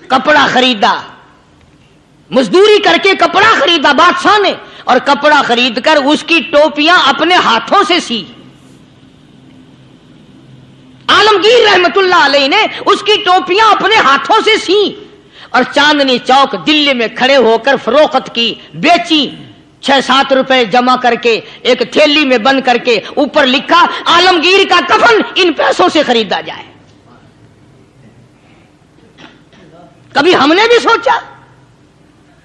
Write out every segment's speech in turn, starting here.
کپڑا خریدا، مزدوری کر کے کپڑا خریدا بادشاہ نے، اور کپڑا خرید کر اس کی ٹوپیاں اپنے ہاتھوں سے سی۔ عالمگیر رحمت اللہ علیہ نے اس کی ٹوپیاں اپنے ہاتھوں سے سی اور چاندنی چوک دلی میں کھڑے ہو کر فروخت کی، بیچی۔ 6-7 روپے جمع کر کے ایک تھیلی میں بند کر کے اوپر لکھا عالمگیر کا کفن ان پیسوں سے خریدا جائے۔ کبھی ہم نے بھی سوچا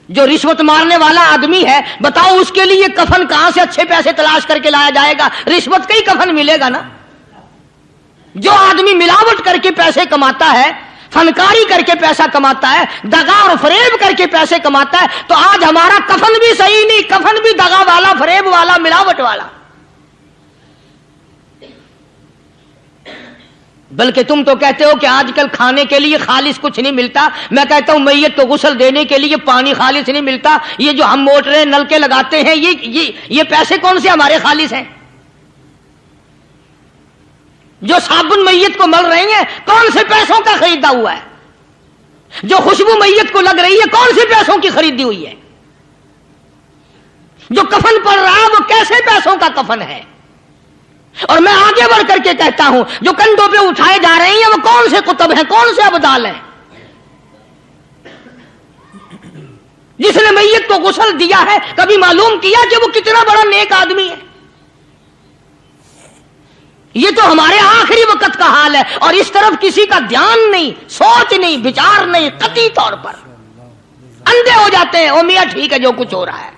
جو رشوت مارنے والا آدمی ہے، بتاؤ اس کے لیے کفن کہاں سے اچھے پیسے تلاش کر کے لایا جائے گا؟ رشوت کا ہی کفن ملے گا نا۔ جو آدمی ملاوٹ کر کے پیسے کماتا ہے، فنکاری کر کے پیسہ کماتا ہے، دغا اور فریب کر کے پیسے کماتا ہے، تو آج ہمارا کفن بھی صحیح نہیں، کفن بھی دغا والا، فریب والا، ملاوٹ والا۔ بلکہ تم تو کہتے ہو کہ آج کل کھانے کے لیے خالص کچھ نہیں ملتا، میں کہتا ہوں میت کو غسل دینے کے لیے پانی خالص نہیں ملتا۔ یہ جو ہم موٹریں نل کے لگاتے ہیں، یہ پیسے کون سے ہمارے خالص ہیں؟ جو صابن میت کو مل رہی ہیں کون سے پیسوں کا خریدا ہوا ہے؟ جو خوشبو میت کو لگ رہی ہے کون سے پیسوں کی خریدی ہوئی ہے؟ جو کفن پڑ رہا ہے وہ کیسے پیسوں کا کفن ہے؟ اور میں آگے بڑھ کر کے کہتا ہوں جو کندھوں پہ اٹھائے جا رہے ہیں وہ کون سے کتب ہیں، کون سے ابدال ہیں؟ جس نے میت کو غسل دیا ہے کبھی معلوم کیا کہ وہ کتنا بڑا نیک آدمی ہے؟ یہ تو ہمارے آخری وقت کا حال ہے، اور اس طرف کسی کا دھیان نہیں، سوچ نہیں، بچار نہیں، قطعی طور پر اندھے ہو جاتے ہیں۔ او میاں ٹھیک ہے جو کچھ ہو رہا ہے۔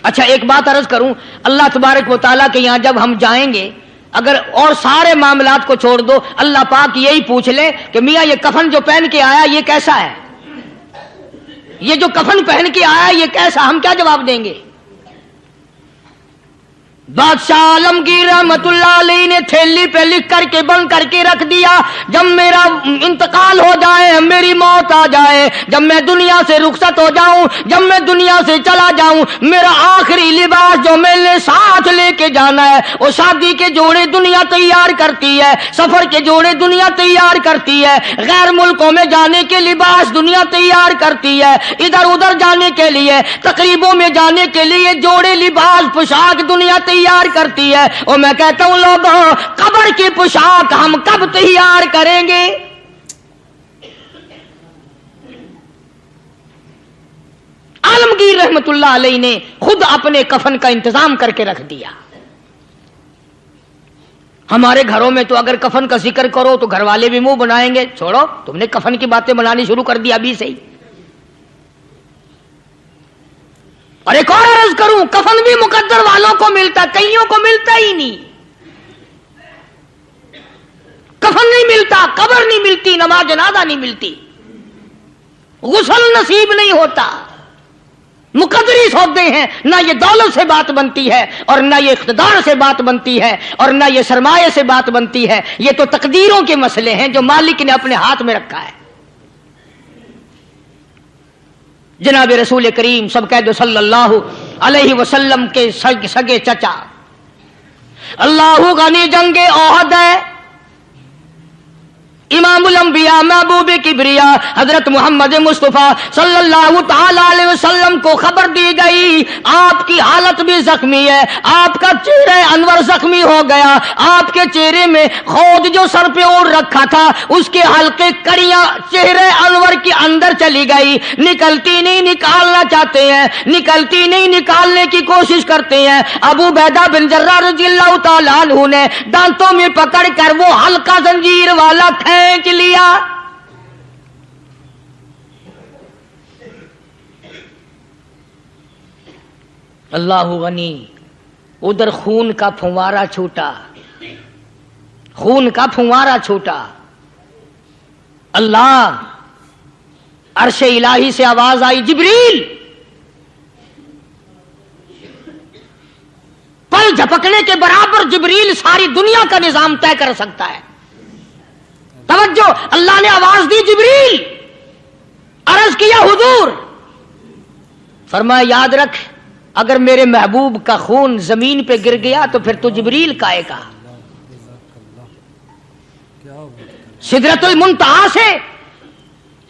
اچھا ایک بات عرض کروں، اللہ تبارک و تعالیٰ کے یہاں جب ہم جائیں گے، اگر اور سارے معاملات کو چھوڑ دو، اللہ پاک یہی پوچھ لے کہ میاں یہ کفن جو پہن کے آیا یہ کیسا ہے؟ یہ جو کفن پہن کے آیا یہ کیسا؟ ہم کیا جواب دیں گے؟ بادشاہ عالمگیر رحمت اللہ علیہ نے تھیلی پہ لکھ کر کے بند کر کے رکھ دیا، جب میرا انتقال ہو جائے، میری موت آ جائے، جب میں دنیا سے رخصت ہو جاؤں، جب میں دنیا سے چلا جاؤں، میرا آخری لباس جو میں نے ساتھ لے کے جانا ہے، وہ شادی کے جوڑے دنیا تیار کرتی ہے، سفر کے جوڑے دنیا تیار کرتی ہے، غیر ملکوں میں جانے کے لباس دنیا تیار کرتی ہے، ادھر ادھر جانے کے لیے، تقریبوں میں جانے کے لیے جوڑے لباس پوشاک دنیا تیار کرتی ہے۔ اور میں کہتا ہوں لوگوں، قبر کی پوشاک ہم کب تیار کریں گے؟ عالمگیر رحمت اللہ علیہ نے خود اپنے کفن کا انتظام کر کے رکھ دیا۔ ہمارے گھروں میں تو اگر کفن کا ذکر کرو تو گھر والے بھی منہ بنائیں گے، چھوڑو تم نے کفن کی باتیں بنانی شروع کر دی ابھی سے ہی۔ اور ایک اور عرض کروں، کفن بھی مقدر والوں کو ملتا، کئیوں کو ملتا ہی نہیں۔ کفن نہیں ملتا، قبر نہیں ملتی، نماز جنازہ نہیں ملتی، غسل نصیب نہیں ہوتا۔ مقدری سودے ہیں، نہ یہ دولت سے بات بنتی ہے، اور نہ یہ اقتدار سے بات بنتی ہے، اور نہ یہ سرمایہ سے بات بنتی ہے۔ یہ تو تقدیروں کے مسئلے ہیں جو مالک نے اپنے ہاتھ میں رکھا ہے۔ جناب رسول کریم سب کہہ دو صلی اللہ علیہ وسلم کے سگے چچا، اللہ غنی جنگ احد ہے، امام الانبیاء محبوب کبریا حضرت محمد مصطفیٰ صلی اللہ تعالی علیہ وسلم کو خبر دی گئی آپ کی حالت بھی زخمی ہے، آپ کا چہرہ انور زخمی ہو گیا، آپ کے چہرے میں خود جو سر پہ اوڑھ رکھا تھا اس کے حلقے کڑیاں چہرے انور کے اندر چلی گئی، نکلتی نہیں، نکالنا چاہتے ہیں، نکلتی نہیں، نکالنے کی کوشش کرتے ہیں۔ ابو عبیدہ بن جراح رضی اللہ تعالیٰ عنہ نے دانتوں میں پکڑ کر وہ حلقہ زنجیر والا کھینچ لیا۔ اللہ غنی، ادھر خون کا پھوارا چھوٹا، خون کا پھوارا چھوٹا۔ اللہ، عرش الہی سے آواز آئی، جبریل، پل جھپکنے کے برابر جبریل ساری دنیا کا نظام طے کر سکتا ہے۔ توجہ، اللہ نے آواز دی، جبریل، عرض کیا حضور، فرمایا یاد رکھ اگر میرے محبوب کا خون زمین پہ گر گیا تو پھر تو جبریل کا آئے گا۔ سدرۃ المنتہا سے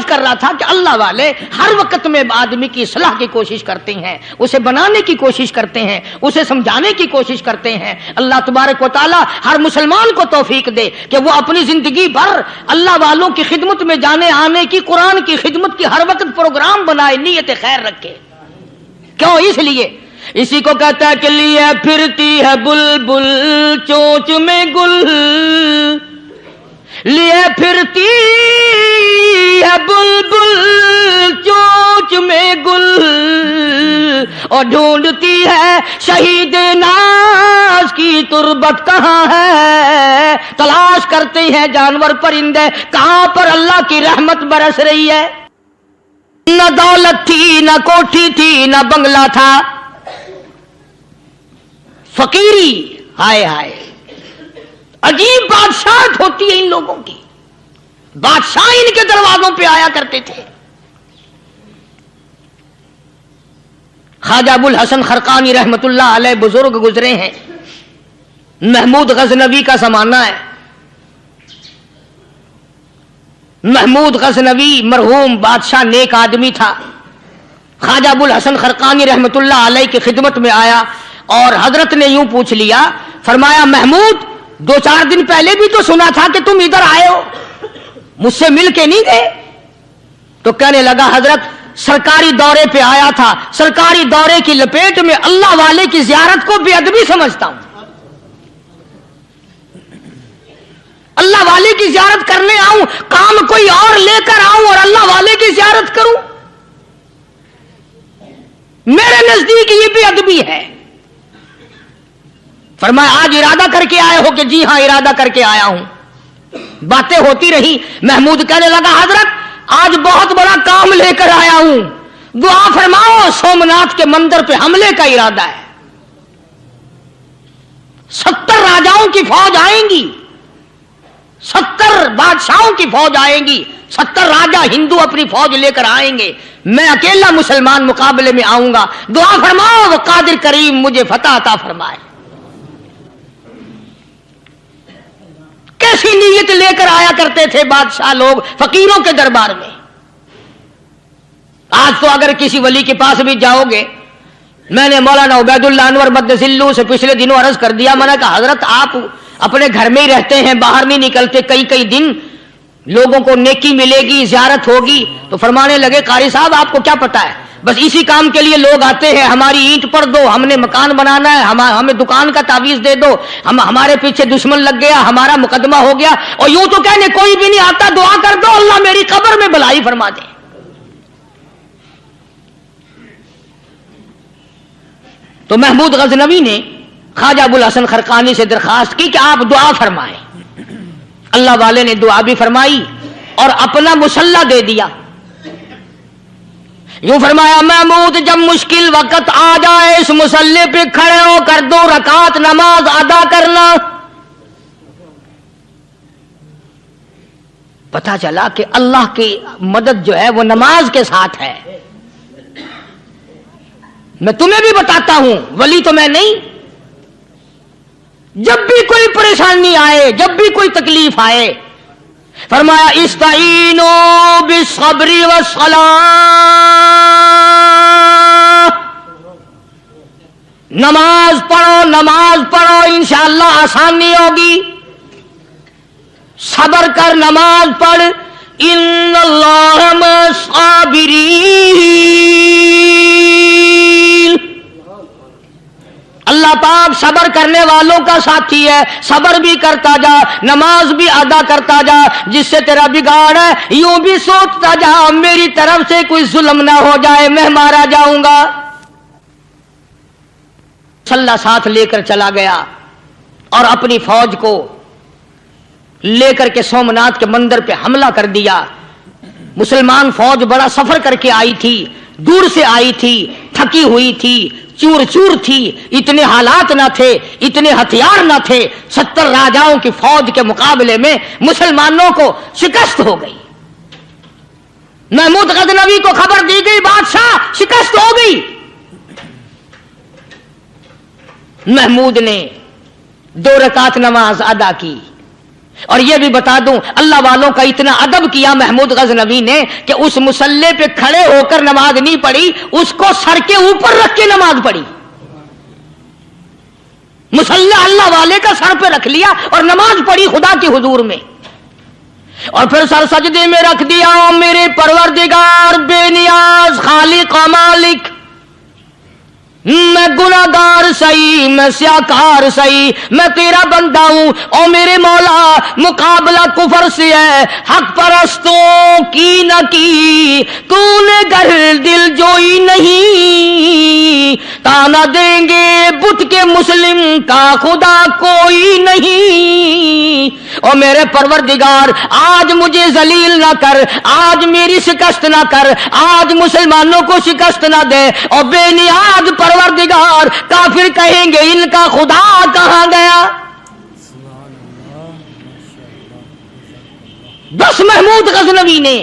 عرض کر رہا تھا کہ اللہ والے ہر وقت میں آدمی کی اصلاح کی کوشش کرتے ہیں، اسے بنانے کی کوشش کرتے ہیں، اسے سمجھانے کی کوشش کرتے ہیں۔ اللہ تبارک و تعالی ہر مسلمان کو توفیق دے کہ وہ اپنی زندگی بھر اللہ والوں کی خدمت میں جانے آنے کی، قرآن کی خدمت کی ہر وقت پروگرام بنائے، نیت خیر رکھے۔ کیوں؟ اس لیے اسی کو کہتا ہے کہ لیے پھرتی ہے بلبل چونچ میں گل، لیے پھرتی ہے بلبل چونچ میں گل، اور ڈھونڈتی ہے شہید ناز کی تربت کہاں ہے، تلاش کرتے ہیں جانور پرندے کہاں پر اللہ کی رحمت برس رہی ہے۔ نہ دولت تھی، نہ کوٹھی تھی، نہ بنگلہ تھا، فقیری، ہائے ہائے عجیب بادشاہت ہوتی ہے ان لوگوں کی، بادشاہ ان کے دروازوں پہ آیا کرتے تھے۔ خواجہ ابو الحسن خرقانی رحمت اللہ علیہ بزرگ گزرے ہیں، محمود غزنوی کا زمانہ ہے۔ محمود غزنوی مرحوم بادشاہ نیک آدمی تھا۔ خواجہ ابو الحسن خرقانی رحمت اللہ علیہ کی خدمت میں آیا اور حضرت نے یوں پوچھ لیا، فرمایا محمود 2-4 دن پہلے بھی تو سنا تھا کہ تم ادھر آئے ہو، مجھ سے مل کے نہیں گئے؟ تو کہنے لگا حضرت سرکاری دورے پہ آیا تھا، سرکاری دورے کی لپیٹ میں اللہ والے کی زیارت کو بے ادبی سمجھتا ہوں، اللہ والے کی زیارت کرنے آؤں، کام کوئی اور لے کر آؤں اور اللہ والے کی زیارت کروں؟ میرے نزدیک یہ بے ادبی ہے۔ فرمایا آج ارادہ کر کے آئے ہو؟ کہ جی ہاں ارادہ کر کے آیا ہوں۔ باتیں ہوتی رہی، محمود کہنے لگا حضرت آج بہت بڑا کام لے کر آیا ہوں، دعا فرماؤ، سومناتھ کے مندر پہ حملے کا ارادہ ہے، 70 راجاؤں کی فوج آئیں گی، 70 بادشاہوں کی فوج آئیں گی، 70 راجا ہندو اپنی فوج لے کر آئیں گے، میں اکیلا مسلمان مقابلے میں آؤں گا، دعا فرماؤ وہ قادر کریم مجھے فتح عطا فرمائے۔ کیسی نیت لے کر آیا کرتے تھے بادشاہ لوگ فقیروں کے دربار میں۔ آج تو اگر کسی ولی کے پاس بھی جاؤ گے، میں نے مولانا عبید اللہ انور مدذلو سے پچھلے دنوں عرض کر دیا، میں نے کہا حضرت آپ اپنے گھر میں ہی رہتے ہیں، باہر نہیں نکلتے، کئی دن لوگوں کو نیکی ملے گی، زیارت ہوگی، تو فرمانے لگے قاری صاحب آپ کو کیا پتا ہے، بس اسی کام کے لیے لوگ آتے ہیں، ہماری اینٹ پر دو، ہم نے مکان بنانا ہے، ہمیں دکان کا تعویذ دے دو، ہمارے پیچھے دشمن لگ گیا، ہمارا مقدمہ ہو گیا، اور یوں تو کہنے کوئی بھی نہیں آتا، دعا کر دو اللہ میری قبر میں بھلائی فرما دے۔ تو محمود غزنوی نے خواجہ ابو الحسن خرقانی سے درخواست کی کہ آپ دعا فرمائیں۔ اللہ والے نے دعا بھی فرمائی اور اپنا مسلح دے دیا۔ یوں فرمایا محمود جب مشکل وقت آ جائے اس مسلح پہ کھڑے ہو کر 2 رکعت نماز ادا کرنا۔ پتہ چلا کہ اللہ کی مدد جو ہے وہ نماز کے ساتھ ہے۔ میں تمہیں بھی بتاتا ہوں، ولی تو میں نہیں، جب بھی کوئی پریشانی آئے، جب بھی کوئی تکلیف آئے، فرمایا استعینوا بالصبر والصلاۃ، نماز پڑھو انشاءاللہ آسانی ہوگی، صبر کر، نماز پڑھ، ان اللہ مع الصابرین، اللہ پاک صبر کرنے والوں کا ساتھی ہے، صبر بھی کرتا جا، نماز بھی ادا کرتا جا، جس سے تیرا بگاڑ ہے یوں بھی سوچتا جا میری طرف سے کوئی ظلم نہ ہو جائے، میں مارا جاؤں گا۔ مسلح ساتھ لے کر چلا گیا اور اپنی فوج کو لے کر کے سومناتھ کے مندر پہ حملہ کر دیا۔ مسلمان فوج بڑا سفر کر کے آئی تھی، دور سے آئی تھی، تھکی ہوئی تھی، چور چور تھی، اتنے حالات نہ تھے، اتنے ہتھیار نہ تھے، 70 راجاؤں کی فوج کے مقابلے میں مسلمانوں کو شکست ہو گئی۔ محمود غزنوی کو خبر دی گئی بادشاہ شکست ہو گئی۔ محمود نے 2 رکعت نماز ادا کی، اور یہ بھی بتا دوں اللہ والوں کا اتنا ادب کیا محمود غزنوی نے کہ اس مصلے پہ کھڑے ہو کر نماز نہیں پڑھی، اس کو سر کے اوپر رکھ کے نماز پڑھی. مصلی اللہ والے کا سر پہ رکھ لیا اور نماز پڑھی خدا کے حضور میں، اور پھر سر سجدے میں رکھ دیا. میرے پروردگار بے نیاز خالق و مالک، میں گناہگار سہی، میں سیاکار سہی، میں تیرا بندہ ہوں. او میرے مولا، مقابلہ کفر سے ہے، حق پرستوں کی نہ کی تو نے گر دل جوئی نہیں. تانا دیں گے بت کے مسلم کا خدا کوئی نہیں. او میرے پروردگار، آج مجھے ذلیل نہ کر، آج میری شکست نہ کر، آج مسلمانوں کو شکست نہ دے. اور بے نیاز پروردگار، کافر کہیں گے ان کا خدا کہاں گیا. بس محمود غزنوی نے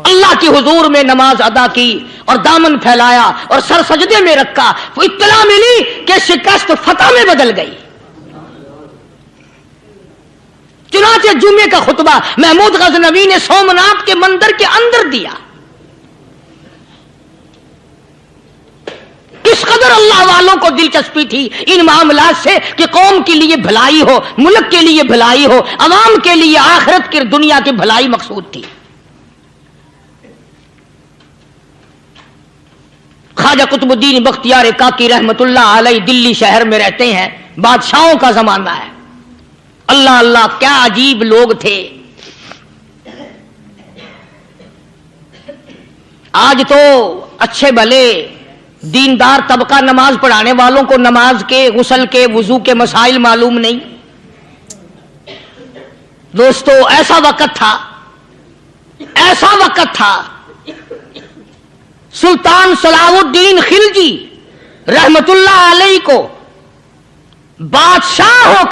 اللہ کے حضور میں نماز ادا کی اور دامن پھیلایا اور سر سجدے میں رکھا. وہ اطلاع ملی کہ شکست فتح میں بدل گئی. چنانچہ جمعے کا خطبہ محمود غزنوی نے سومناتھ کے مندر کے اندر دیا. کس قدر اللہ والوں کو دلچسپی تھی ان معاملات سے کہ قوم کے لیے بھلائی ہو، ملک کے لیے بھلائی ہو، عوام کے لیے آخرت کی دنیا کی بھلائی مقصود تھی. خواجہ قطب الدین بختیار کاکی رحمت اللہ علیہ دلی شہر میں رہتے ہیں. بادشاہوں کا زمانہ ہے. اللہ اللہ کیا عجیب لوگ تھے. آج تو اچھے بھلے دیندار طبقہ نماز پڑھانے والوں کو نماز کے، غسل کے، وضو کے مسائل معلوم نہیں. دوستو ایسا وقت تھا سلطان صلاح الدین خلجی رحمت اللہ علیہ کو بادشاہ ہو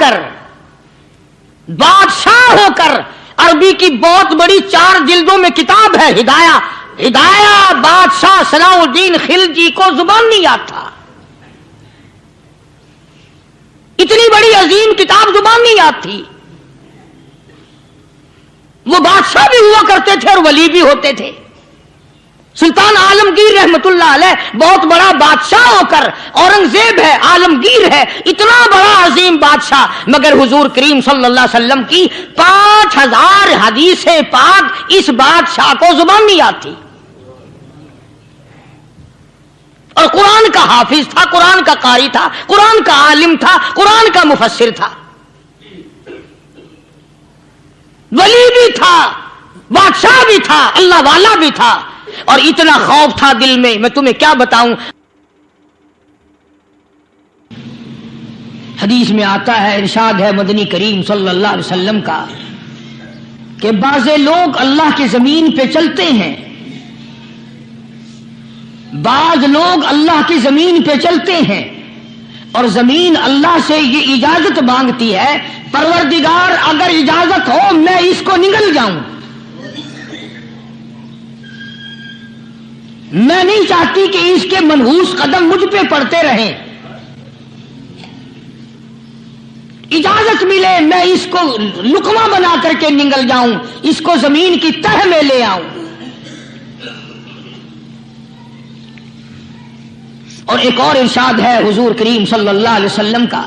کر عربی کی بہت بڑی 4 جلدوں میں کتاب ہے ہدایہ بادشاہ صلاح الدین خلجی کو زبان نہیں یاد تھا. اتنی بڑی عظیم کتاب زبان نہیں یاد تھی. وہ بادشاہ بھی ہوا کرتے تھے اور ولی بھی ہوتے تھے. سلطان عالمگیر رحمت اللہ علیہ بہت بڑا بادشاہ ہو کر، اورنگزیب ہے، عالمگیر ہے، اتنا بڑا عظیم بادشاہ، مگر حضور کریم صلی اللہ علیہ وسلم کی 5000 حدیث پاک اس بادشاہ کو زبان نہیں آتی. اور قرآن کا حافظ تھا، قرآن کا قاری تھا، قرآن کا عالم تھا، قرآن کا مفسر تھا، ولی بھی تھا، بادشاہ بھی تھا، اللہ والا بھی تھا. اور اتنا خوف تھا دل میں تمہیں کیا بتاؤں. حدیث میں آتا ہے، ارشاد ہے مدنی کریم صلی اللہ علیہ وسلم کا کہ بعض لوگ اللہ کی زمین پہ چلتے ہیں، بعض لوگ اللہ کی زمین پہ چلتے ہیں اور زمین اللہ سے یہ اجازت مانگتی ہے، پروردگار اگر اجازت ہو میں اس کو نگل جاؤں، میں نہیں چاہتی کہ اس کے منحوس قدم مجھ پہ پڑتے رہیں، اجازت ملے میں اس کو لقمہ بنا کر کے نگل جاؤں، اس کو زمین کی تہ میں لے آؤں. اور ایک اور ارشاد ہے حضور کریم صلی اللہ علیہ وسلم کا،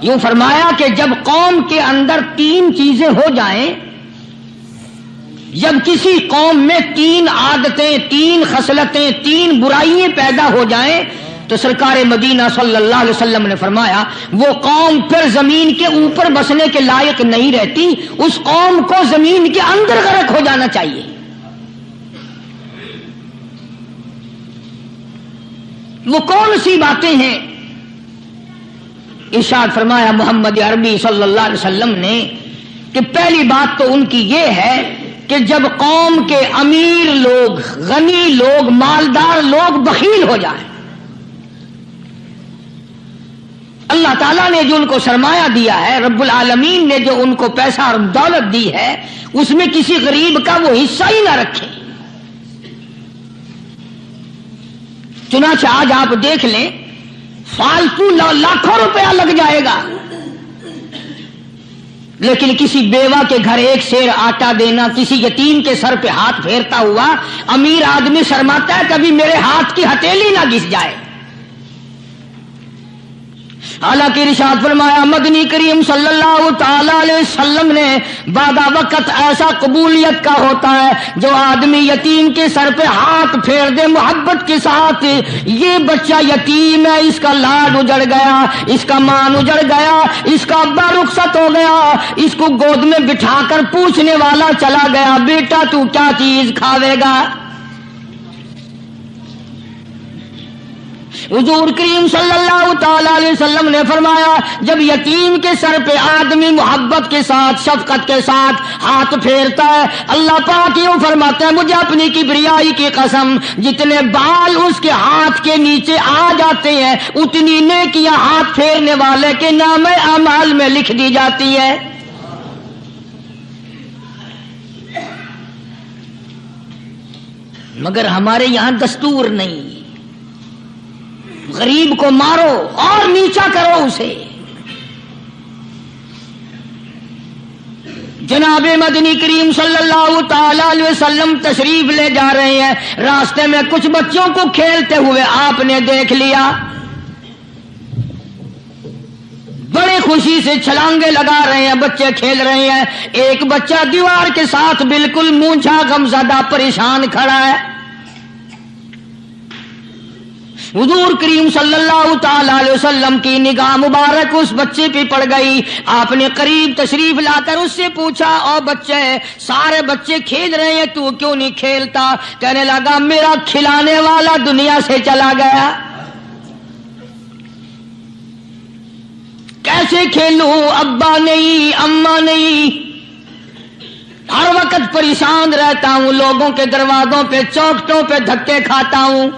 یوں فرمایا کہ جب قوم کے اندر 3 چیزیں ہو جائیں، جب کسی قوم میں 3 عادتیں، 3 خصلتیں، 3 برائیاں پیدا ہو جائیں تو سرکار مدینہ صلی اللہ علیہ وسلم نے فرمایا وہ قوم پھر زمین کے اوپر بسنے کے لائق نہیں رہتی، اس قوم کو زمین کے اندر غرق ہو جانا چاہیے. وہ کون سی باتیں ہیں؟ ارشاد فرمایا محمد عربی صلی اللہ علیہ وسلم نے کہ پہلی بات تو ان کی یہ ہے کہ جب قوم کے امیر لوگ، غنی لوگ، مالدار لوگ بخیل ہو جائیں، اللہ تعالیٰ نے جو ان کو سرمایہ دیا ہے، رب العالمین نے جو ان کو پیسہ اور دولت دی ہے، اس میں کسی غریب کا وہ حصہ ہی نہ رکھیں. چنانچہ آج آپ دیکھ لیں فالتو لاکھوں روپیہ لگ جائے گا، لیکن کسی بیوہ کے گھر ایک سیر آٹا دینا، کسی یتیم کے سر پہ ہاتھ پھیرتا ہوا امیر آدمی شرماتا ہے کبھی میرے ہاتھ کی ہتھیلی نہ گھس جائے۔ حالانکہ ارشاد فرمایا مدنی کریم صلی اللہ تعالی علیہ وسلم نے بعد وقت ایسا قبولیت کا ہوتا ہے جو آدمی یتیم کے سر پہ ہاتھ پھیر دے محبت کے ساتھ، یہ بچہ یتیم ہے، اس کا لاڈ اجڑ گیا، اس کا مان اجڑ گیا، اس کا ابا رخصت ہو گیا، اس کو گود میں بٹھا کر پوچھنے والا چلا گیا بیٹا تو کیا چیز کھاوے گا؟ حضور کریم صلی اللہ تعالی علیہ وسلم نے فرمایا جب یتیم کے سر پہ آدمی محبت کے ساتھ شفقت کے ساتھ ہاتھ پھیرتا ہے، اللہ پاک یوں فرماتا ہے مجھے اپنی کبریائی کی قسم جتنے بال اس کے ہاتھ کے نیچے آ جاتے ہیں اتنی نیکیاں ہاتھ پھیرنے والے کے نام اعمال میں لکھ دی جاتی ہے۔ مگر ہمارے یہاں دستور نہیں، غریب کو مارو اور نیچا کرو اسے۔ جناب مدنی کریم صلی اللہ تعالی علیہ وسلم تشریف لے جا رہے ہیں، راستے میں کچھ بچوں کو کھیلتے ہوئے آپ نے دیکھ لیا، بڑے خوشی سے چھلانگے لگا رہے ہیں، بچے کھیل رہے ہیں، ایک بچہ دیوار کے ساتھ بالکل مونجھا غمزدہ پریشان کھڑا ہے۔ حضور کریم صلی اللہ تعالی علیہ وسلم کی نگاہ مبارک اس بچے پہ پڑ گئی، آپ نے قریب تشریف لا کر اس سے پوچھا او بچے سارے بچے کھیل رہے ہیں تو کیوں نہیں کھیلتا؟ کہنے لگا میرا کھلانے والا دنیا سے چلا گیا، کیسے کھیلوں؟ ابا نہیں، اماں نہیں، ہر وقت پریشان رہتا ہوں، لوگوں کے دروازوں پہ چوکھٹوں پہ دھکے کھاتا ہوں۔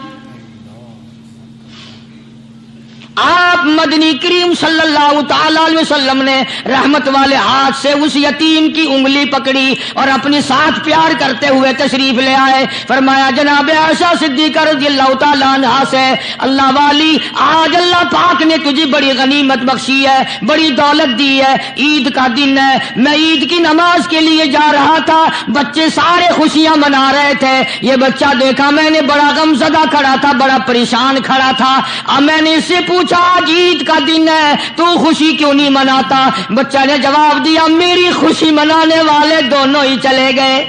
آپ مدنی کریم صلی اللہ تعالی علیہ وسلم نے رحمت والے ہاتھ سے اس یتیم کی انگلی پکڑی اور اپنی ساتھ پیار کرتے ہوئے تشریف لے آئے، فرمایا جناب عائشہ صدیقہ رضی اللہ تعالی عنہا سے اللہ والی آج اللہ پاک نے تجھے بڑی غنیمت بخشی ہے، بڑی دولت دی ہے، عید کا دن ہے، میں عید کی نماز کے لیے جا رہا تھا، بچے سارے خوشیاں منا رہے تھے، یہ بچہ دیکھا میں نے بڑا غمزدہ کھڑا تھا، بڑا پریشان کھڑا تھا، اب میں نے اس سے پوچھا آج عید کا دن ہے تو خوشی کیوں نہیں مناتا؟ بچہ نے جواب دیا میری خوشی منانے والے دونوں ہی چلے گئے۔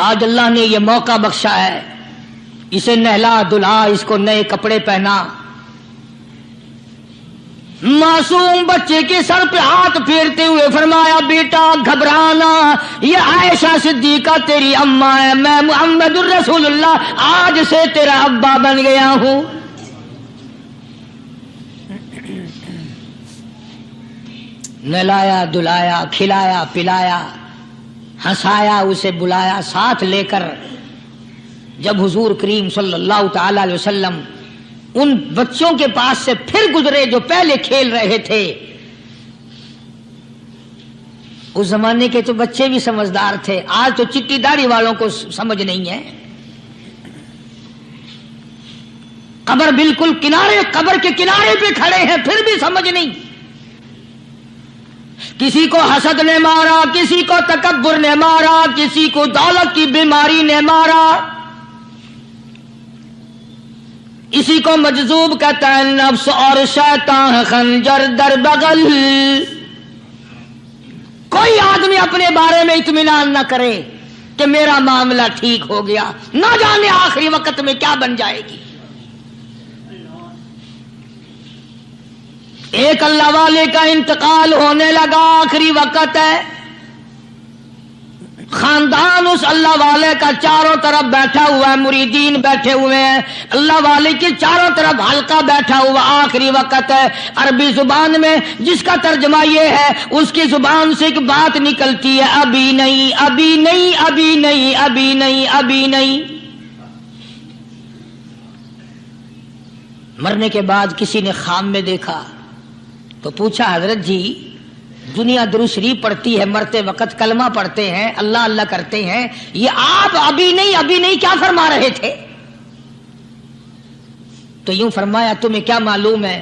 آج اللہ نے یہ موقع بخشا ہے، اسے نہلا دھلا، اس کو نئے کپڑے پہنا، معصوم بچے کے سر پہ ہاتھ پھیرتے ہوئے فرمایا بیٹا گھبرانا، یہ عائشہ صدیقہ تیری اماں ہے، میں محمد الرسول اللہ آج سے تیرا ابا بن گیا ہوں۔ نہلایا دھلایا، کھلایا پلایا، ہنسایا، اسے بلایا ساتھ لے کر، جب حضور کریم صلی اللہ تعالی علیہ وسلم ان بچوں کے پاس سے پھر گزرے جو پہلے کھیل رہے تھے، اس زمانے کے تو بچے بھی سمجھدار تھے، آج تو چٹی داڑھی والوں کو سمجھ نہیں ہے، قبر بالکل کنارے، قبر کے کنارے پہ کھڑے ہیں پھر بھی سمجھ نہیں، کسی کو حسد نے مارا، کسی کو تکبر نے مارا، کسی کو دولت کی بیماری نے مارا، اسی کو مجذوب کہتا ہے، نفس اور شیطان خنجر در بغل۔ کوئی آدمی اپنے بارے میں اطمینان نہ کرے کہ میرا معاملہ ٹھیک ہو گیا، نہ جانے آخری وقت میں کیا بن جائے گی۔ ایک اللہ والے کا انتقال ہونے لگا، آخری وقت ہے، خاندان اس اللہ والے کا چاروں طرف بیٹھا ہوا ہے، مریدین بیٹھے ہوئے ہیں، اللہ والے کے چاروں طرف حلقہ بیٹھا ہوا، آخری وقت ہے۔ عربی زبان میں جس کا ترجمہ یہ ہے، اس کی زبان سے ایک بات نکلتی ہے، ابھی نہیں، ابھی نہیں، ابھی نہیں، ابھی نہیں، ابھی نہیں۔ مرنے کے بعد کسی نے خواب میں دیکھا تو پوچھا حضرت جی دنیا درود شریف پڑھتی ہے، مرتے وقت کلمہ پڑھتے ہیں، اللہ اللہ کرتے ہیں، یہ آپ ابھی نہیں ابھی نہیں کیا فرما رہے تھے؟ تو یوں فرمایا تمہیں کیا معلوم ہے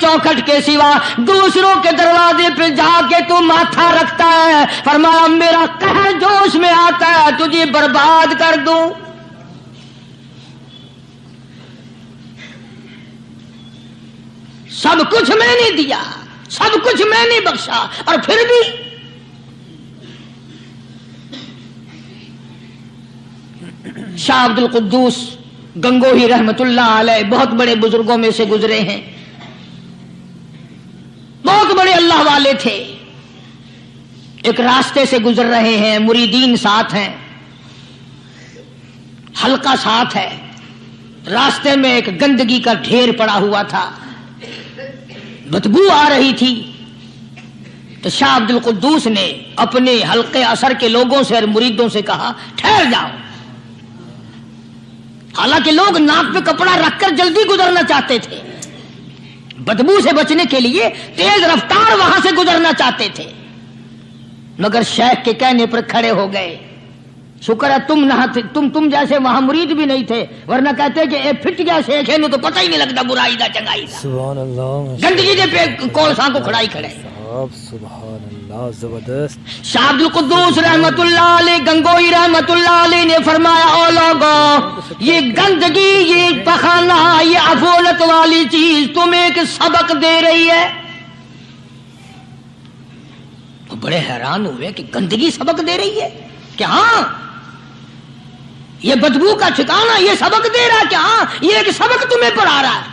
چوکھٹ کے سوا دوسروں کے دروازے پہ جا کے تو ماتھا رکھتا ہے، فرمایا میرا قہر جوش میں آتا ہے تجھے برباد کر دوں۔ سب کچھ میں نے دیا، سب کچھ میں نے بخشا، اور پھر بھی شاہ عبد القدوس گنگوہی رحمت اللہ علیہ بہت بڑے بزرگوں میں سے گزرے ہیں، بہت بڑے اللہ والے تھے۔ ایک راستے سے گزر رہے ہیں، مریدین ساتھ ہیں، حلقہ ساتھ ہے، راستے میں ایک گندگی کا ڈھیر پڑا ہوا تھا، بدبو آ رہی تھی، تو شاہ عبد القدوس نے اپنے حلقے اثر کے لوگوں سے اور مریدوں سے کہا ٹھہر جاؤ۔ حالانکہ لوگ ناک پہ کپڑا رکھ کر جلدی گزرنا چاہتے تھے، بدبو سے بچنے کے لیے تیز رفتار وہاں سے گزرنا چاہتے تھے، مگر شیخ کے کہنے پر کھڑے ہو گئے۔ شکر ہے تم نہ تم جیسے وہاں مرید بھی نہیں تھے، ورنہ کہتے کہ اے پھٹ گیا شیخ ہے، تو پتہ ہی نہیں لگتا برائی دا چنگائی دا، سبحان اللہ، گندگی دے پہ کولساں کو کھڑائی کھڑے۔ سبحان اللہ، زبردست۔ شاہ عبد القدوس رحمت اللہ علیہ گنگوئی رحمت اللہ علیہ نے فرمایا او لوگو، یہ گندگی، یہ پخانہ، یہ افولت والی چیز تمہیں ایک سبق دے رہی ہے۔ تو بڑے حیران ہوئے کہ گندگی سبق دے رہی ہے کہ ہاں یہ بدبو کا ٹھکانہ یہ سبق دے رہا ہے کہ ہاں یہ ایک سبق تمہیں پڑھا رہا ہے۔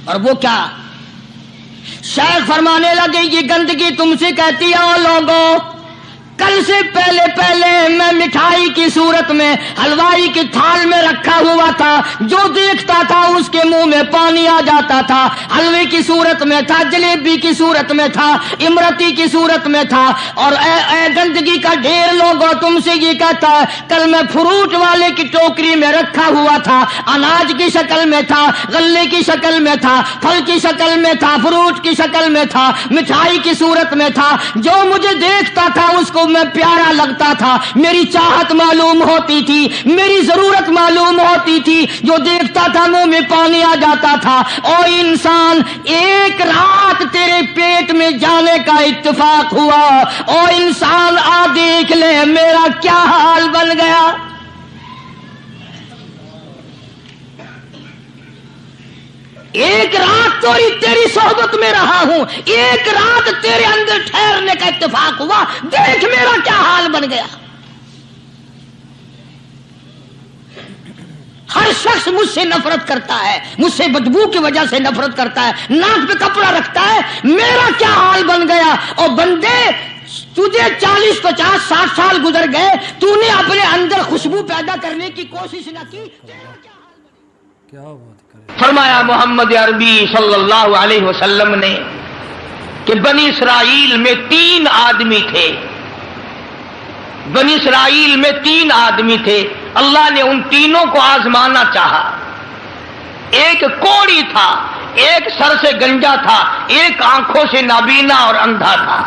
اور وہ کیا؟ شیخ فرمانے لگے یہ گندگی تم سے کہتی ہے او لوگو، کل سے پہلے میں مٹھائی کی صورت میں حلوائی کی تھال میں رکھا ہوا تھا، جو دیکھتا تھا اس کے منہ میں پانی آ جاتا تھا، حلوے کی صورت میں تھا، جلیبی کی صورت میں تھا، امرتی کی صورت میں تھا، اور اے گندگی کا ڈھیر لوگوں تم سے یہ کہتا ہے کل میں فروٹ والے کی ٹوکری میں رکھا ہوا تھا، اناج کی شکل میں تھا، غلے کی شکل میں تھا، پھل کی شکل میں تھا، فروٹ کی شکل میں تھا، مٹھائی کی صورت میں تھا، جو مجھے دیکھتا تھا اس کو میں پیارا لگتا تھا، میری چاہت معلوم ہوتی تھی، میری ضرورت معلوم ہوتی تھی، جو دیکھتا تھا منہ میں پانی آ جاتا تھا۔ او انسان، ایک رات تیرے پیٹ میں جانے کا اتفاق ہوا، او انسان آ دیکھ لے میرا کیا حال بن گیا۔ ایک رات تو تیری صحبت میں رہا ہوں، ایک رات تیرے اندر ٹھہرنے کا اتفاق ہوا، دیکھ میرا کیا حال بن گیا۔ ہر شخص مجھ سے نفرت کرتا ہے، مجھ سے بدبو کی وجہ سے نفرت کرتا ہے، ناک پہ کپڑا رکھتا ہے، میرا کیا حال بن گیا۔ اور بندے تجھے 40 50 60 سال گزر گئے، تو نے اپنے اندر خوشبو پیدا کرنے کی کوشش نہ کی، کیا بات کرے۔ فرمایا محمد عربی صلی اللہ علیہ وسلم نے کہ بنی اسرائیل میں 3 آدمی تھے، بنی اسرائیل میں 3 آدمی تھے، اللہ نے ان تینوں کو آزمانا چاہا۔ ایک کوڑی تھا، ایک سر سے گنجا تھا، ایک آنکھوں سے نابینا اور اندھا تھا۔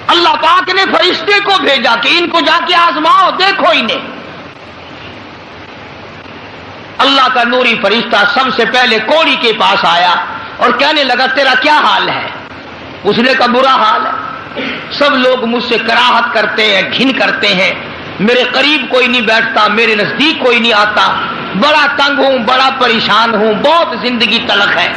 اللہ پاک نے فرشتے کو بھیجا کہ ان کو جا کے آزماؤ، دیکھو انہیں۔ اللہ کا نوری فرشتہ سب سے پہلے کوڑی کے پاس آیا اور کہنے لگا تیرا کیا حال ہے؟ اس نے کہا برا حال ہے، سب لوگ مجھ سے کراہت کرتے ہیں، گھن کرتے ہیں، میرے قریب کوئی نہیں بیٹھتا، میرے نزدیک کوئی نہیں آتا، بڑا تنگ ہوں، بڑا پریشان ہوں، بہت زندگی تلخ ہے۔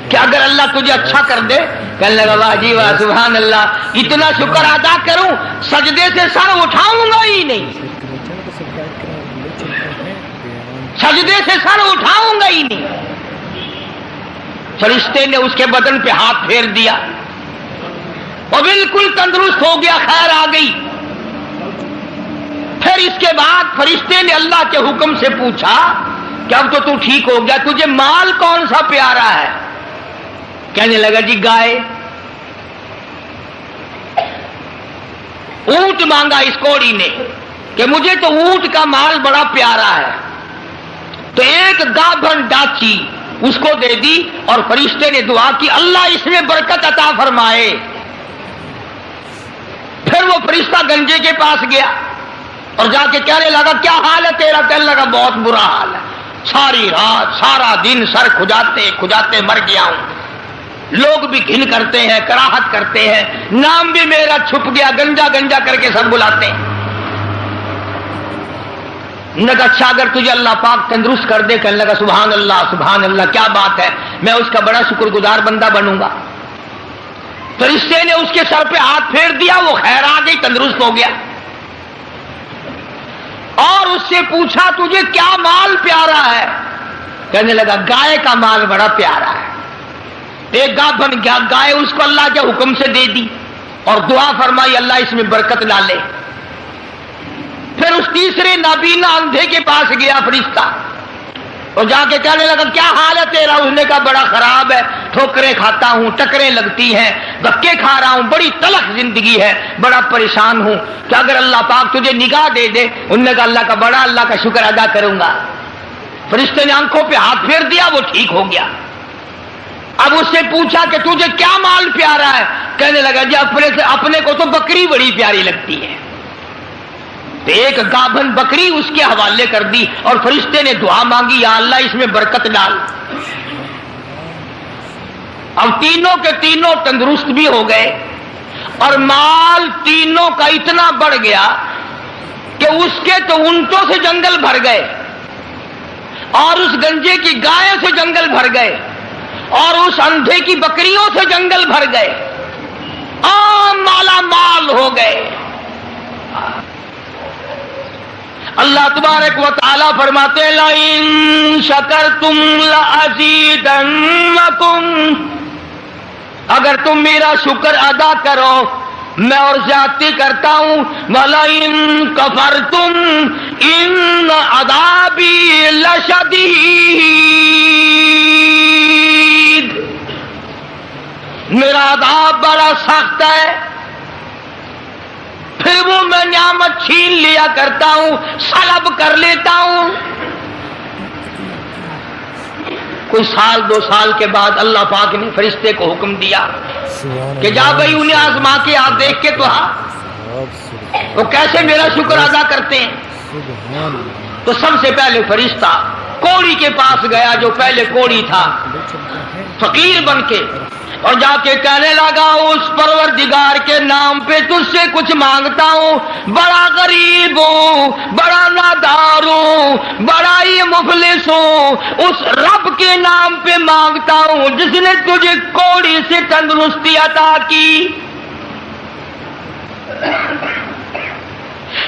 کہ اگر اللہ تجھے اچھا کر دے، کہنے لگا واہ جی واہ سبحان اللہ، اتنا شکر ادا کروں سجدے سے سر اٹھاؤں گا ہی نہیں، سجدے سے سر اٹھاؤں گا ہی نہیں۔ فرشتے نے اس کے بدن پہ ہاتھ پھیر دیا، وہ بالکل تندرست ہو گیا، خیر آ گئی۔ پھر اس کے بعد فرشتے نے اللہ کے حکم سے پوچھا کہ اب تو ٹھیک ہو گیا، تجھے مال کون سا پیارا ہے؟ کہنے لگا جی گائے۔ اونٹ مانگا اس کوڑی نے کہ مجھے تو اونٹ کا مال بڑا پیارا ہے، تو ایک گابھن ڈاچی اس کو دے دی، اور فرشتے نے دعا کی اللہ اس میں برکت عطا فرمائے۔ پھر وہ فرشتہ گنجے کے پاس گیا اور جا کے کہنے لگا کیا حال ہے تیرا؟ کہنے لگا بہت برا حال ہے۔ ساری رات سارا دن سر کھجاتے کھجاتے مر گیا ہوں. لوگ بھی گھن کرتے ہیں، کراہت کرتے ہیں، نام بھی میرا چھپ گیا، گنجا گنجا کر کے سب بلاتے ہیں. نے کہا اچھا اگر تجھے اللہ پاک تندرست کر دے. کہنے لگا سبحان اللہ کیا بات ہے، میں اس کا بڑا شکر گزار بندہ بنوں گا. فرشتے نے اس کے سر پہ ہاتھ پھیر دیا، وہ خیر آ گئی، تندرست ہو گیا. اور اس سے پوچھا تجھے کیا مال پیارا ہے؟ کہنے لگا گائے کا مال بڑا پیارا ہے. ایک گاہ بن گیا گائے، اس کو اللہ کے حکم سے دے دی اور دعا فرمائی اللہ اس میں برکت ڈالے. پھر اس تیسرے نابینا اندھے کے پاس گیا فرشتہ اور جا کے کہنے لگا کیا حال ہے تیرا؟ اس نے کہا بڑا خراب ہے، ٹھوکریں کھاتا ہوں، ٹکریں لگتی ہیں، دھکے کھا رہا ہوں، بڑی تلخ زندگی ہے، بڑا پریشان ہوں، کہ اگر اللہ پاک تجھے نگاہ دے دے. انہوں نے کہا اللہ کا شکر ادا کروں گا. فرشتے نے آنکھوں پہ ہاتھ پھیر دیا، وہ ٹھیک ہو گیا. اب اس سے پوچھا کہ تجھے کیا مال پیارا ہے؟ کہنے لگا جی اپنے کو تو بکری بڑی پیاری لگتی ہے. ایک گابھن بکری اس کے حوالے کر دی اور فرشتے نے دعا مانگی یا اللہ اس میں برکت ڈال. اب تینوں کے تینوں تندرست بھی ہو گئے اور مال تینوں کا اتنا بڑھ گیا کہ اس کے تو اونٹوں سے جنگل بھر گئے اور اس گنجے کی گائے سے جنگل بھر گئے اور اس اندھے کی بکریوں سے جنگل بھر گئے. مالا مال ہو گئے. اللہ تبارک و تعالی فرماتے ہیں لئن شکرتم لازیدنکم، اگر تم میرا شکر ادا کرو میں اور زیادتی کرتا ہوں. وَلَئِن كَفَرْتُمْ إِنَّ عَذَابِي لَشَدِيدٌ، میرا عذاب بڑا سخت ہے. پھر وہ میں نعمت چھین لیا کرتا ہوں، سلب کر لیتا ہوں. کوئی سال دو سال کے بعد اللہ پاک نے فرشتے کو حکم دیا کہ جا بھائی انہیں آزما کے آپ دیکھ کے تو وہ کیسے میرا شکر ادا کرتے ہیں. تو سب سے پہلے فرشتہ کوڑی کے پاس گیا جو پہلے کوڑی تھا فقیر بن کے، اور جا کے کہنے لگا اس پروردگار کے نام پہ تجھ سے کچھ مانگتا ہوں، بڑا غریب ہوں، بڑا نادار ہوں، بڑا ہی مفلس ہوں، اس رب کے نام پہ مانگتا ہوں جس نے تجھے کوڑی سے تندرستی عطا کی.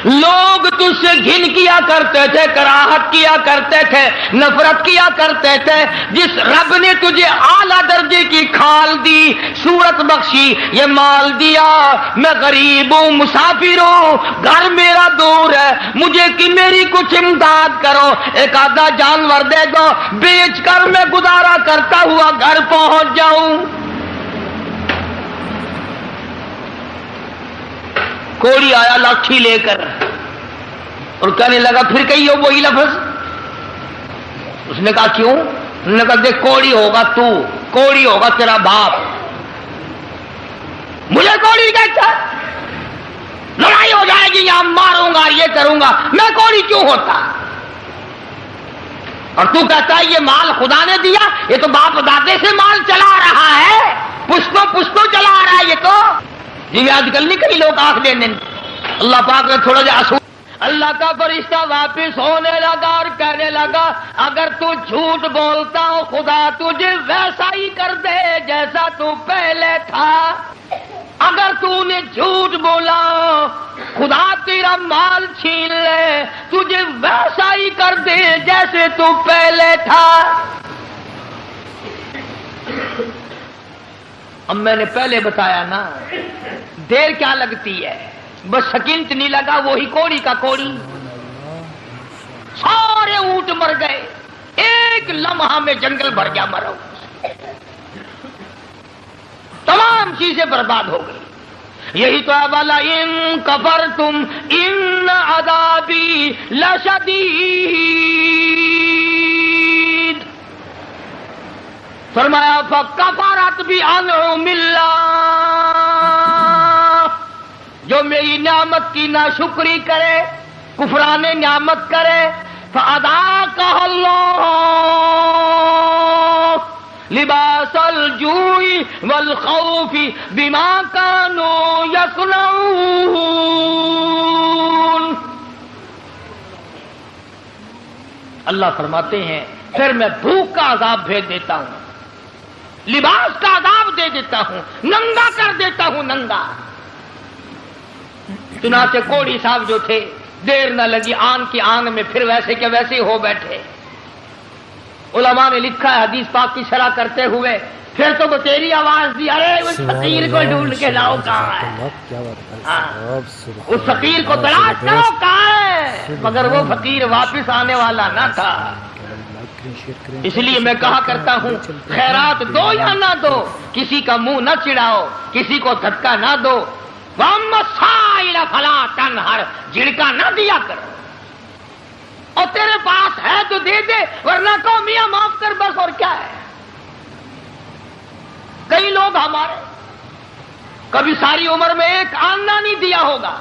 لوگ تجھ سے گھن کیا کرتے تھے، کراہت کیا کرتے تھے، نفرت کیا کرتے تھے. جس رب نے تجھے اعلیٰ درجے کی کھال دی، صورت بخشی، یہ مال دیا، میں غریب ہوں، مسافر ہوں، گھر میرا دور ہے، مجھے کہ میری کچھ امداد کرو، ایک آدھا جانور دے دو، بیچ کر میں گزارا کرتا ہوا گھر پہنچ جاؤں. کوڑی آیا لاٹھی لے کر اور کہنے لگا پھر کہیے وہی لفظ. اس نے کہا کیوں؟ انہوں نے کہا دیکھ کوڑی ہوگا تو، کوڑی ہوگا تیرا باپ، مجھے کوڑی کہتا، لڑائی ہو جائے گی یہاں ماروں گا یہ کروں گا، میں کوڑی کیوں ہوتا؟ اور تو کہتا ہے یہ مال خدا نے دیا، یہ تو باپ دادے سے مال چلا رہا ہے، پشتوں پشتوں چلا رہا ہے یہ تو. جی آج کل نہیں کئی لوگ آنکھ دینے. اللہ پاک نے تھوڑا جا اصول. اللہ کا فرشتہ واپس ہونے لگا اور کہنے لگا اگر تو جھوٹ بولتا ہو خدا تجھے ویسا ہی کر دے جیسا تو پہلے تھا. اگر تو نے جھوٹ بولا خدا تیرا مال چھین لے، تجھے ویسا ہی کر دے جیسے تو پہلے تھا. اب میں نے پہلے بتایا نا دیر کیا لگتی ہے، بس سکنت نہیں لگا وہی کوڑی کا کوڑی. سارے اونٹ مر گئے، ایک لمحہ میں جنگل بھر گیا مرو، تمام چیزیں برباد ہو گئی. یہی تو ہے والا ان کفرتم ان عذابی لشدید. فرمایا فکفرت بانعم اللہ، جو میری نعمت کی ناشکری کرے، کفران نعمت کرے، فَأَذَاقَهَا اللَّهُ لِبَاسَ الْجُوعِ وَالْخَوْفِ بِمَا كَانُوا يَصْنَعُونَ۔ اللہ فرماتے ہیں پھر میں بھوک کا عذاب بھیج دیتا ہوں، لباس کا عذاب دے دیتا ہوں، ننگا کر دیتا ہوں، ننگا۔ چنانچہ کوڑی صاحب جو تھے، دیر نہ لگی آن کی آن میں پھر ویسے کے ویسے ہو بیٹھے۔ علماء نے لکھا ہے حدیث پاک کی شرح کرتے ہوئے، پھر تو وہ تیری آواز دی، ارے اس فقیر کو ڈھونڈ کے لاؤ کہاں ہے، اس فقیر کو تلاش کرو کہاں ہے، مگر وہ فقیر واپس آنے والا نہ تھا۔ اس لیے میں کہا کرتا ہوں خیرات دو یا نہ دو، کسی کا منہ نہ چڑھاؤ، کسی کو دھکا نہ دو، وَأَمَّا السَّائِلَ فَلَا تَنْهَرْ، جھڑکا نہ دیا کرو، اور تیرے پاس ہے تو دے دے، ورنہ کہو میاں معاف کر بس، اور کیا ہے۔ کئی لوگ ہمارے کبھی ساری عمر میں ایک آنا نہیں دیا ہوگا،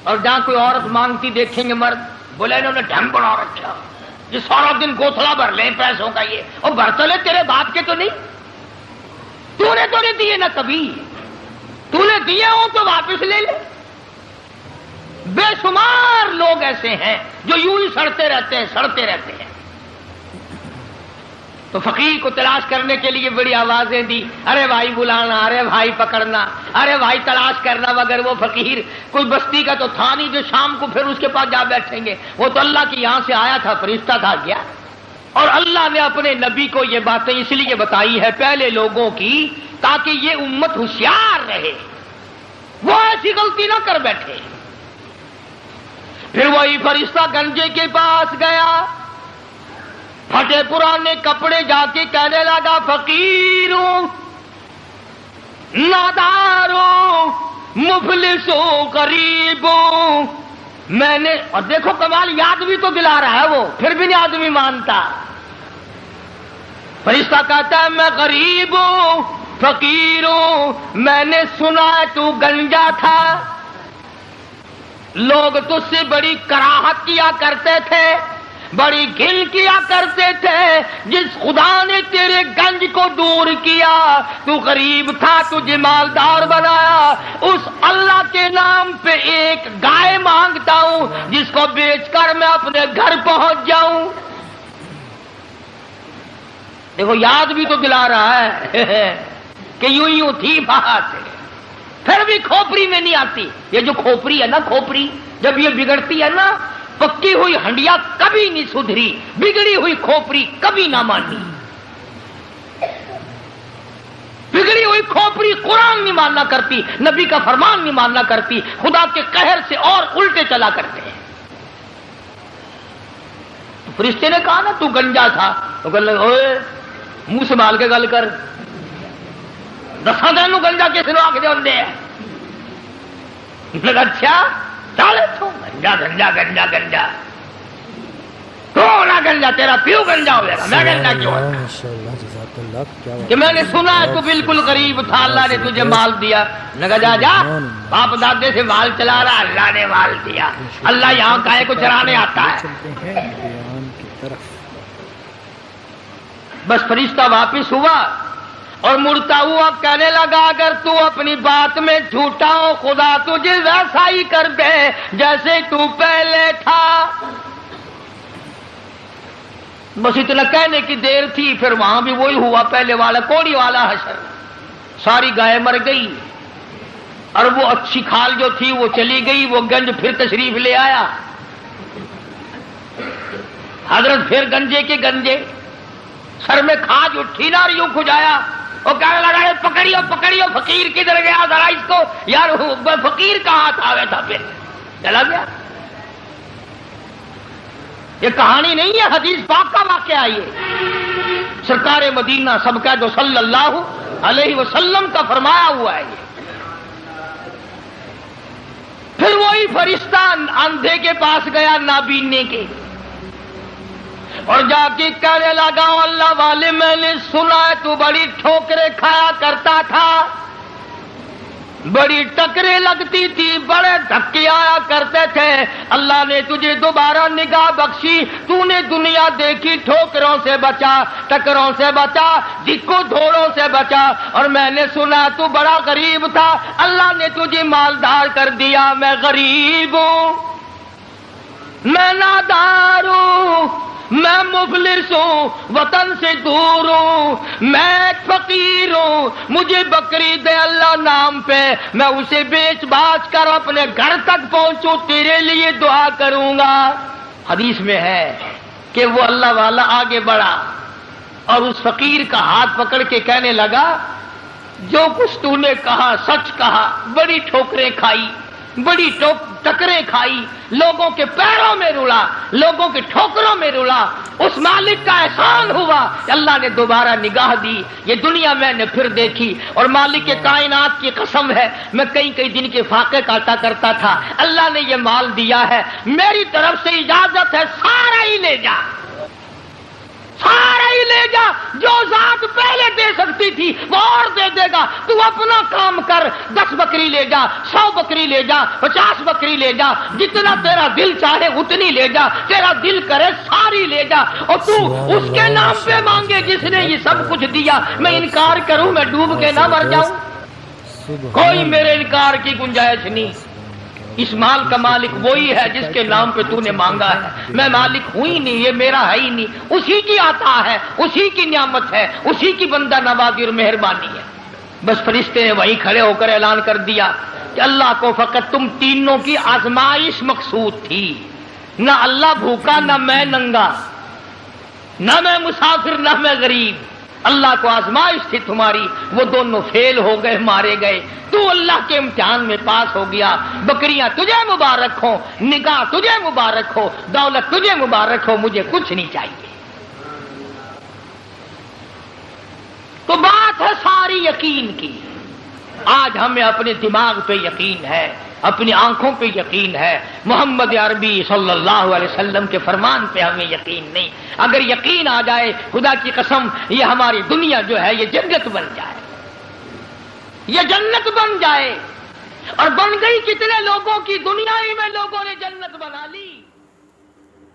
اور جہاں کوئی عورت مانگتی دیکھیں گے مرد، بولے انہوں نے ڈھم بنا رکھا، یہ سارا دن گوتھلا بھر لیں پیسوں کا، یہ اور بھر تو لے، تیرے باپ کے تو نہیں، تو نے تو نہیں دیے نہ کبھی، تو نے دیے ہوں تو واپس لے لے۔ بے شمار لوگ ایسے ہیں جو یوں ہی سڑتے رہتے ہیں، سڑتے رہتے ہیں۔ تو فقیر کو تلاش کرنے کے لیے بڑی آوازیں دی، ارے بھائی بلانا، ارے بھائی پکڑنا، ارے بھائی تلاش کرنا، مگر وہ فقیر کوئی بستی کا تو تھا نہیں جو شام کو پھر اس کے پاس جا بیٹھیں گے، وہ تو اللہ کی یہاں سے آیا تھا، فرشتہ تھا گیا۔ اور اللہ نے اپنے نبی کو یہ باتیں اس لیے بتائی ہے پہلے لوگوں کی، تاکہ یہ امت ہوشیار رہے، وہ ایسی غلطی نہ کر بیٹھے۔ پھر وہی فرشتہ گنجے کے پاس گیا، پھٹے پرانے کپڑے جا کے کہنے لگا فقیروں، ناداروں، مفلسوں، غریبوں، میں نے، اور دیکھو کمال، یاد بھی تو دلا رہا ہے وہ، پھر بھی نہیں آدمی مانتا۔ فرشتہ کہتا ہے میں غریب ہوں، فقیر ہوں، میں نے سنا تو گنجا تھا، لوگ تجھ سے بڑی کراہت کیا کرتے تھے، بڑی گھن کیا کرتے تھے، جس خدا نے تیرے گنج کو دور کیا، تو غریب تھا، تجھے مالدار بنایا، اس اللہ کے نام پہ ایک گائے مانگتا ہوں جس کو بیچ کر میں اپنے گھر پہنچ جاؤں۔ دیکھو یاد بھی تو دلا رہا ہے کہ یوں تھی بات، پھر بھی کھوپڑی میں نہیں آتی۔ یہ جو کھوپڑی ہے نا، کھوپڑی جب یہ بگڑتی ہے نا، پکی ہوئی ہنڈیا کبھی نہیں سدھری، بگڑی ہوئی کھوپڑی کبھی نہ مانی۔ بگڑی ہوئی کھوپڑی قرآن نہیں ماننا کرتی، نبی کا فرمان نہیں ماننا کرتی، خدا کے قہر سے اور الٹے چلا کرتے ہیں۔ فرشتے نے کہا نا تو گنجا تھا، تو کہنے لگا اوے منہ سنبھال کے گل کر، دساں تینوں گنجا کس نے آکھ دے ہوندے ہے؟ اچھا چل تو گنجا گنجا گنجا گنجا، تو نہ گنجا، تیرا پیو گنجا ہوئے گا، میں گنجا کیوں ہے؟ کہ میں نے سنا ہے تو بالکل غریب تھا، اللہ نے تجھے مال دیا۔ نے کہا جا جا، باپ دادے سے مال چلا رہا، اللہ نے مال دیا، اللہ یہاں گائے کو چرانے آتا ہے۔ بس فرشتہ واپس ہوا اور مڑتا ہوا کہنے لگا اگر تو اپنی بات میں جھوٹا ہو، خدا تجھے ویسا ہی کر دے جیسے تو پہلے تھا۔ بس اتنا کہنے کی دیر تھی، پھر وہاں بھی وہی ہوا پہلے والا، کوڑی والا حشر، ساری گائے مر گئی، اور وہ اچھی کھال جو تھی وہ چلی گئی، وہ گنج پھر تشریف لے آیا۔ حضرت پھر گنجے کے گنجے، سر میں کھاج اٹھی نہ، یوں کھجایا، اور کہنے لگا پکڑیو پکڑیو، فقیر کدھر گیا ذرا اس کو، یار فقیر کہاں تھا؟ تھا پھر چلا گیا۔ یہ کہانی نہیں ہے، حدیث پاک کا واقعہ، یہ سرکار مدینہ سب کا جو صلی اللہ علیہ وسلم کا فرمایا ہوا ہے۔ یہ پھر وہی فرشتہ اندھے کے پاس گیا، نابینے کے، اور جا کے کہنے لگا اللہ والے میں نے سنا ہے تو بڑی ٹھوکریں کھایا کرتا تھا، بڑی ٹکریں لگتی تھی، بڑے دھکے آیا کرتے تھے. اللہ نے تجھے دوبارہ نگاہ بخشی، تو نے دنیا دیکھی، ٹھوکروں سے بچا، ٹکروں سے بچا، دکو دھوڑوں سے بچا. اور میں نے سنا تو بڑا غریب تھا، اللہ نے تجھے مالدار کر دیا. میں غریب ہوں، میں نادار ہوں، میں مفلس ہوں، وطن سے دور ہوں، میں فقیر ہوں. مجھے بکری دے اللہ نام پہ، میں اسے بیچ باچ کر اپنے گھر تک پہنچوں، تیرے لیے دعا کروں گا. حدیث میں ہے کہ وہ اللہ والا آگے بڑھا اور اس فقیر کا ہاتھ پکڑ کے کہنے لگا، جو کچھ تو نے کہا سچ کہا. بڑی ٹھوکریں کھائی، بڑی ٹکریں کھائی، لوگوں کے پیروں میں رلا، لوگوں کے ٹھوکروں میں رلا. اس مالک کا احسان ہوا کہ اللہ نے دوبارہ نگاہ دی. یہ دنیا میں نے پھر دیکھی، اور مالک کے کائنات کی قسم ہے، میں کئی دن کے فاقے کاٹا کرتا تھا. اللہ نے یہ مال دیا ہے، میری طرف سے اجازت ہے، سارا ہی لے جا، سارا ہی لے جا. جو ذات پہلے دے سکتی تھی وہ اور دے دے گا. تو اپنا کام کر، 10 بکری لے جا، 100 بکری لے جا، 50 بکری لے جا، جتنا تیرا دل چاہے اتنی لے جا، تیرا دل کرے ساری لے جا. اور تو اس کے نام پہ مانگے جس نے یہ سب کچھ دیا. میں انکار کروں، میں ڈوب کے نہ مر جاؤں؟ کوئی میرے انکار کی گنجائش نہیں. اس مال کا مالک وہی ہے جس کے نام پہ تو نے مانگا ہے. میں مالک ہوں ہی نہیں، یہ میرا ہے ہی نہیں. اسی کی عطا ہے، اسی کی نعمت ہے، اسی کی بندہ نوازی اور مہربانی ہے. بس فرشتے نے وہیں کھڑے ہو کر اعلان کر دیا کہ اللہ کو فقط تم تینوں کی آزمائش مقصود تھی. نہ اللہ بھوکا، نہ میں ننگا، نہ میں مسافر، نہ میں غریب. اللہ کو آزمائش تھی تمہاری، وہ دونوں فیل ہو گئے، مارے گئے. تو اللہ کے امتحان میں پاس ہو گیا. بکریاں تجھے مبارک ہو، نگاہ تجھے مبارک ہو، دولت تجھے مبارک ہو، مجھے کچھ نہیں چاہیے. تو بات ہے ساری یقین کی. آج ہمیں اپنے دماغ پہ یقین ہے، اپنی آنکھوں پہ یقین ہے، محمد عربی صلی اللہ علیہ وسلم کے فرمان پہ ہمیں یقین نہیں. اگر یقین آ جائے، خدا کی قسم، یہ ہماری دنیا جو ہے یہ جنت بن جائے، یہ جنت بن جائے. اور بن گئی کتنے لوگوں کی، دنیا ہی میں لوگوں نے جنت بنا لی.